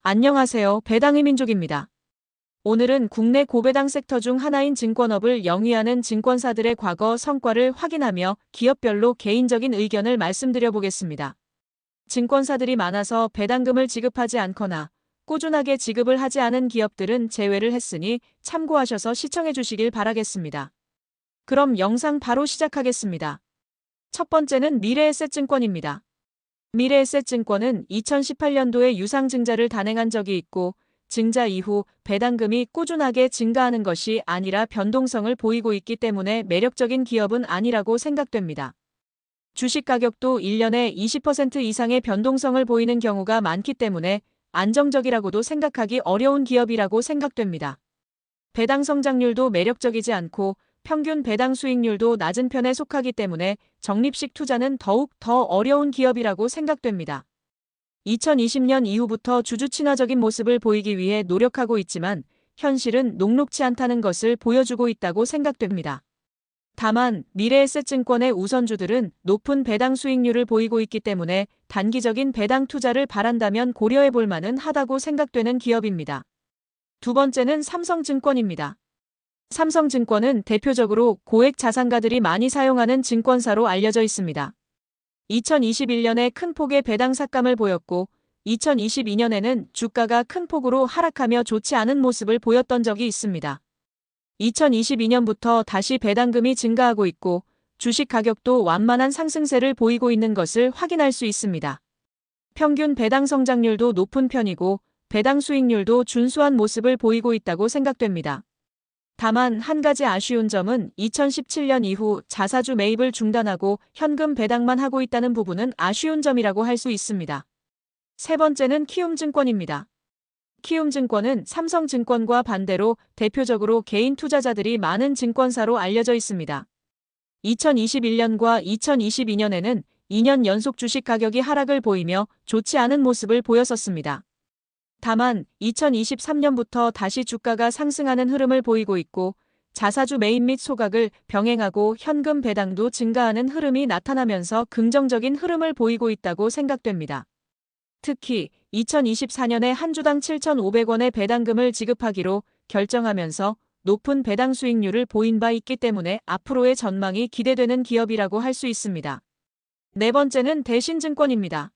안녕하세요. 배당의 민족입니다. 오늘은 국내 고배당 섹터 중 하나인 증권업을 영위하는 증권사들의 과거 성과를 확인하며 기업별로 개인적인 의견을 말씀드려 보겠습니다. 증권사들이 많아서 배당금을 지급하지 않거나 꾸준하게 지급을 하지 않은 기업들은 제외를 했으니 참고하셔서 시청해 주시길 바라겠습니다. 그럼 영상 바로 시작하겠습니다. 첫 번째는 미래에셋증권입니다. 미래에셋증권은 2018년도에 유상증자를 단행한 적이 있고 증자 이후 배당금이 꾸준하게 증가하는 것이 아니라 변동성을 보이고 있기 때문에 매력적인 기업은 아니라고 생각됩니다. 주식 가격도 1년에 20% 이상의 변동성을 보이는 경우가 많기 때문에 안정적이라고도 생각하기 어려운 기업이라고 생각됩니다. 배당 성장률도 매력적이지 않고 평균 배당 수익률도 낮은 편에 속하기 때문에 적립식 투자는 더욱 더 어려운 기업이라고 생각됩니다. 2020년 이후부터 주주 친화적인 모습을 보이기 위해 노력하고 있지만 현실은 녹록치 않다는 것을 보여주고 있다고 생각됩니다. 다만 미래에셋증권의 우선주들은 높은 배당 수익률을 보이고 있기 때문에 단기적인 배당 투자를 바란다면 고려해 볼 만은 하다고 생각되는 기업입니다. 두 번째는 삼성증권입니다. 삼성증권은 대표적으로 고액 자산가들이 많이 사용하는 증권사로 알려져 있습니다. 2021년에 큰 폭의 배당 삭감을 보였고 2022년에는 주가가 큰 폭으로 하락하며 좋지 않은 모습을 보였던 적이 있습니다. 2022년부터 다시 배당금이 증가하고 있고 주식 가격도 완만한 상승세를 보이고 있는 것을 확인할 수 있습니다. 평균 배당 성장률도 높은 편이고 배당 수익률도 준수한 모습을 보이고 있다고 생각됩니다. 다만 한 가지 아쉬운 점은 2017년 이후 자사주 매입을 중단하고 현금 배당만 하고 있다는 부분은 아쉬운 점이라고 할 수 있습니다. 세 번째는 키움증권입니다. 키움증권은 삼성증권과 반대로 대표적으로 개인 투자자들이 많은 증권사로 알려져 있습니다. 2021년과 2022년에는 2년 연속 주식 가격이 하락을 보이며 좋지 않은 모습을 보였었습니다. 다만 2023년부터 다시 주가가 상승하는 흐름을 보이고 있고 자사주 매입 및 소각을 병행하고 현금 배당도 증가하는 흐름이 나타나면서 긍정적인 흐름을 보이고 있다고 생각됩니다. 특히 2024년에 한 주당 7,500원의 배당금을 지급하기로 결정하면서 높은 배당 수익률을 보인 바 있기 때문에 앞으로의 전망이 기대되는 기업이라고 할 수 있습니다. 네 번째는 대신증권입니다.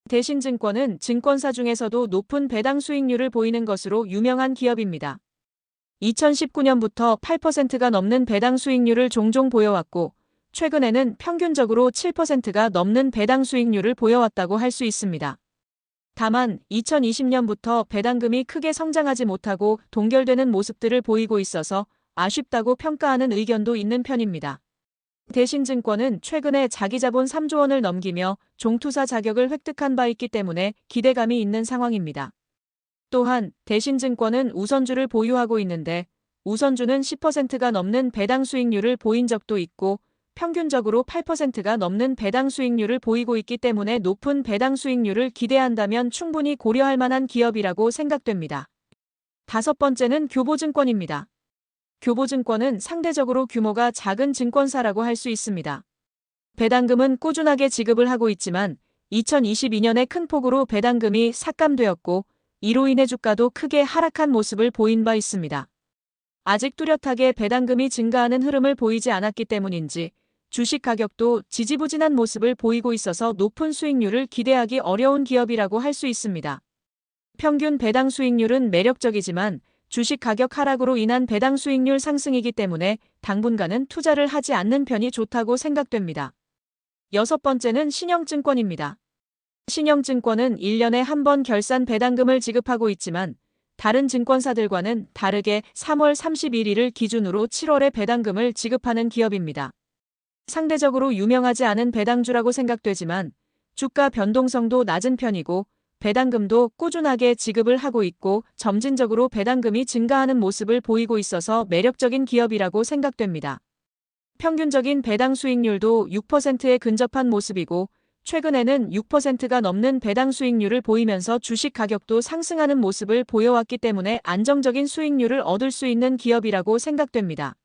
대신증권은 증권사 중에서도 높은 배당 수익률을 보이는 것으로 유명한 기업입니다. 2019년부터 8%가 넘는 배당 수익률을 종종 보여왔고 최근에는 평균적으로 7%가 넘는 배당 수익률을 보여왔다고 할 수 있습니다. 다만 2020년부터 배당금이 크게 성장하지 못하고 동결되는 모습들을 보이고 있어서 아쉽다고 평가하는 의견도 있는 편입니다. 대신증권은 최근에 자기자본 3조 원을 넘기며 종투사 자격을 획득한 바 있기 때문에 기대감이 있는 상황입니다. 또한 대신증권은 우선주를 보유하고 있는데 우선주는 10%가 넘는 배당 수익률을 보인 적도 있고 평균적으로 8%가 넘는 배당 수익률을 보이고 있기 때문에 높은 배당 수익률을 기대한다면 충분히 고려할 만한 기업이라고 생각됩니다. 다섯 번째는 교보증권입니다. 교보증권은 상대적으로 규모가 작은 증권사라고 할 수 있습니다. 배당금은 꾸준하게 지급을 하고 있지만 2022년에 큰 폭으로 배당금이 삭감되었고 이로 인해 주가도 크게 하락한 모습을 보인 바 있습니다. 아직 뚜렷하게 배당금이 증가하는 흐름을 보이지 않았기 때문인지 주식 가격도 지지부진한 모습을 보이고 있어서 높은 수익률을 기대하기 어려운 기업이라고 할 수 있습니다. 평균 배당 수익률은 매력적이지만 주식 가격 하락으로 인한 배당 수익률 상승이기 때문에 당분간은 투자를 하지 않는 편이 좋다고 생각됩니다. 여섯 번째는 신영증권입니다. 신영증권은 1년에 한 번 결산 배당금을 지급하고 있지만 다른 증권사들과는 다르게 3월 31일을 기준으로 7월에 배당금을 지급하는 기업입니다. 상대적으로 유명하지 않은 배당주라고 생각되지만 주가 변동성도 낮은 편이고 배당금도 꾸준하게 지급을 하고 있고 점진적으로 배당금이 증가하는 모습을 보이고 있어서 매력적인 기업이라고 생각됩니다. 평균적인 배당 수익률도 6%에 근접한 모습이고 최근에는 6%가 넘는 배당 수익률을 보이면서 주식 가격도 상승하는 모습을 보여왔기 때문에 안정적인 수익률을 얻을 수 있는 기업이라고 생각됩니다.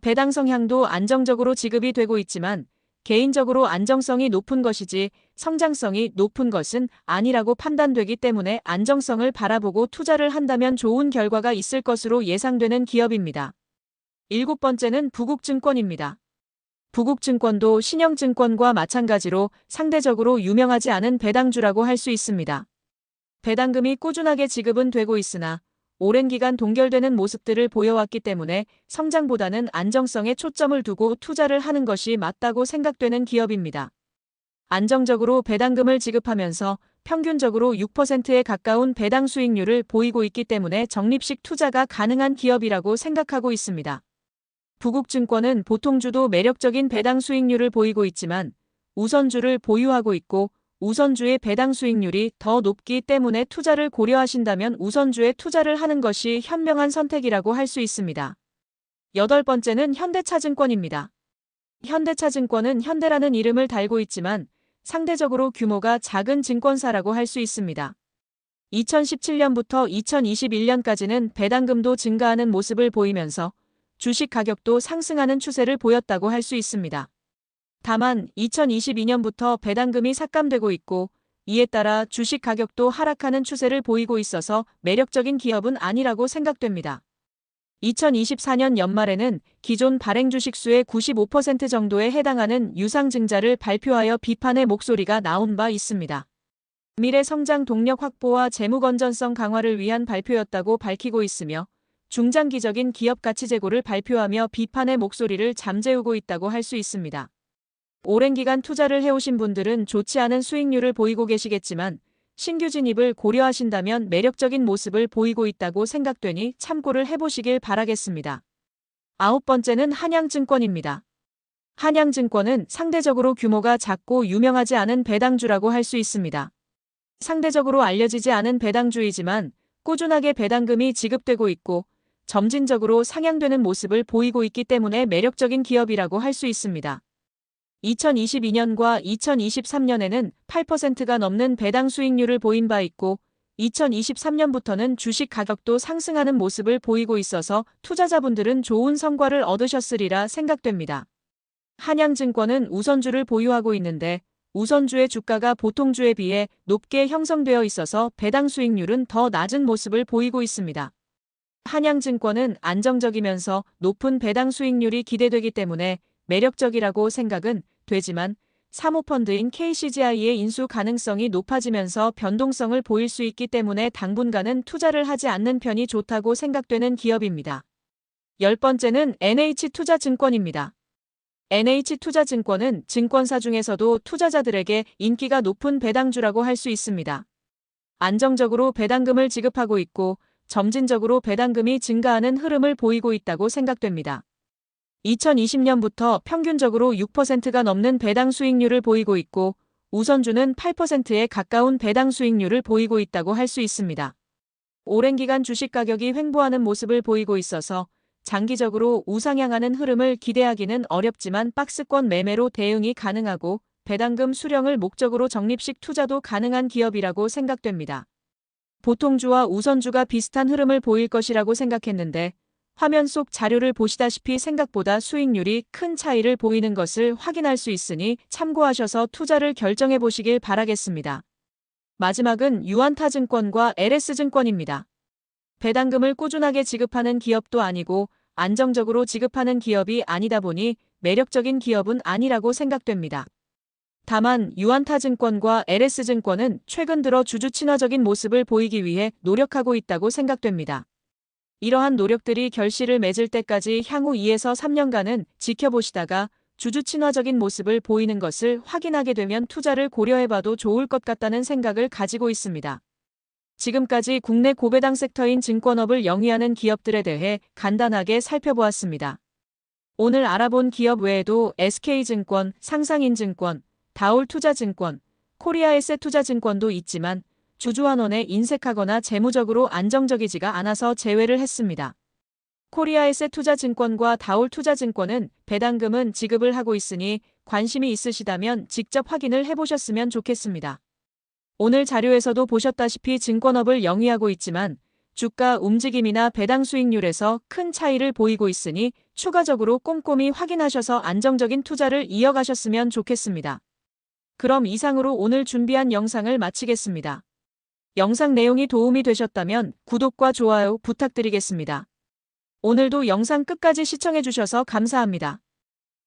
배당 성향도 안정적으로 지급이 되고 있지만 개인적으로 안정성이 높은 것이지 성장성이 높은 것은 아니라고 판단되기 때문에 안정성을 바라보고 투자를 한다면 좋은 결과가 있을 것으로 예상되는 기업입니다. 7번째는 부국증권입니다. 부국증권도 신영증권과 마찬가지로 상대적으로 유명하지 않은 배당주라고 할 수 있습니다. 배당금이 꾸준하게 지급은 되고 있으나 오랜 기간 동결되는 모습들을 보여왔기 때문에 성장보다는 안정성에 초점을 두고 투자를 하는 것이 맞다고 생각되는 기업입니다. 안정적으로 배당금을 지급하면서 평균적으로 6%에 가까운 배당 수익률을 보이고 있기 때문에 적립식 투자가 가능한 기업이라고 생각하고 있습니다. 부국증권은 보통주도 매력적인 배당 수익률을 보이고 있지만 우선주를 보유하고 있고 우선주의 배당 수익률이 더 높기 때문에 투자를 고려하신다면 우선주에 투자를 하는 것이 현명한 선택이라고 할 수 있습니다. 8번째는 현대차증권입니다. 현대차증권은 현대라는 이름을 달고 있지만 상대적으로 규모가 작은 증권사라고 할 수 있습니다. 2017년부터 2021년까지는 배당금도 증가하는 모습을 보이면서 주식 가격도 상승하는 추세를 보였다고 할 수 있습니다. 다만 2022년부터 배당금이 삭감되고 있고 이에 따라 주식 가격도 하락하는 추세를 보이고 있어서 매력적인 기업은 아니라고 생각됩니다. 2024년 연말에는 기존 발행 주식수의 95% 정도에 해당하는 유상증자를 발표하여 비판의 목소리가 나온 바 있습니다. 미래 성장 동력 확보와 재무 건전성 강화를 위한 발표였다고 밝히고 있으며 중장기적인 기업 가치 제고를 발표하며 비판의 목소리를 잠재우고 있다고 할 수 있습니다. 오랜 기간 투자를 해오신 분들은 좋지 않은 수익률을 보이고 계시겠지만 신규 진입을 고려하신다면 매력적인 모습을 보이고 있다고 생각되니 참고를 해보시길 바라겠습니다. 9번째는 한양증권입니다. 한양증권은 상대적으로 규모가 작고 유명하지 않은 배당주라고 할 수 있습니다. 상대적으로 알려지지 않은 배당주이지만 꾸준하게 배당금이 지급되고 있고 점진적으로 상향되는 모습을 보이고 있기 때문에 매력적인 기업이라고 할 수 있습니다. 2022년과 2023년에는 8%가 넘는 배당 수익률을 보인 바 있고 2023년부터는 주식 가격도 상승하는 모습을 보이고 있어서 투자자분들은 좋은 성과를 얻으셨으리라 생각됩니다. 한양증권은 우선주를 보유하고 있는데 우선주의 주가가 보통주에 비해 높게 형성되어 있어서 배당 수익률은 더 낮은 모습을 보이고 있습니다. 한양증권은 안정적이면서 높은 배당 수익률이 기대되기 때문에 매력적이라고 생각은 되지만 사모펀드인 KCGI의 인수 가능성이 높아지면서 변동성을 보일 수 있기 때문에 당분간은 투자를 하지 않는 편이 좋다고 생각되는 기업입니다. 10번째는 NH투자증권입니다. NH투자증권은 증권사 중에서도 투자자들에게 인기가 높은 배당주라고 할 수 있습니다. 안정적으로 배당금을 지급하고 있고 점진적으로 배당금이 증가하는 흐름을 보이고 있다고 생각됩니다. 2020년부터 평균적으로 6%가 넘는 배당 수익률을 보이고 있고 우선주는 8%에 가까운 배당 수익률을 보이고 있다고 할 수 있습니다. 오랜 기간 주식 가격이 횡보하는 모습을 보이고 있어서 장기적으로 우상향하는 흐름을 기대하기는 어렵지만 박스권 매매로 대응이 가능하고 배당금 수령을 목적으로 적립식 투자도 가능한 기업이라고 생각됩니다. 보통주와 우선주가 비슷한 흐름을 보일 것이라고 생각했는데 화면 속 자료를 보시다시피 생각보다 수익률이 큰 차이를 보이는 것을 확인할 수 있으니 참고하셔서 투자를 결정해 보시길 바라겠습니다. 마지막은 유안타증권과 LS증권입니다. 배당금을 꾸준하게 지급하는 기업도 아니고 안정적으로 지급하는 기업이 아니다 보니 매력적인 기업은 아니라고 생각됩니다. 다만 유안타증권과 LS증권은 최근 들어 주주 친화적인 모습을 보이기 위해 노력하고 있다고 생각됩니다. 이러한 노력들이 결실을 맺을 때까지 향후 2에서 3년간은 지켜보시다가 주주 친화적인 모습을 보이는 것을 확인하게 되면 투자를 고려해봐도 좋을 것 같다는 생각을 가지고 있습니다. 지금까지 국내 고배당 섹터인 증권업을 영위하는 기업들에 대해 간단하게 살펴보았습니다. 오늘 알아본 기업 외에도 SK증권, 상상인증권, 다올투자증권, 코리아에셋투자증권도 있지만 주주환원에 인색하거나 재무적으로 안정적이지가 않아서 제외를 했습니다. 코리아에셋투자증권과 다올투자증권은 배당금은 지급을 하고 있으니 관심이 있으시다면 직접 확인을 해보셨으면 좋겠습니다. 오늘 자료에서도 보셨다시피 증권업을 영위하고 있지만 주가 움직임이나 배당 수익률에서 큰 차이를 보이고 있으니 추가적으로 꼼꼼히 확인하셔서 안정적인 투자를 이어가셨으면 좋겠습니다. 그럼 이상으로 오늘 준비한 영상을 마치겠습니다. 영상 내용이 도움이 되셨다면 구독과 좋아요 부탁드리겠습니다. 오늘도 영상 끝까지 시청해주셔서 감사합니다.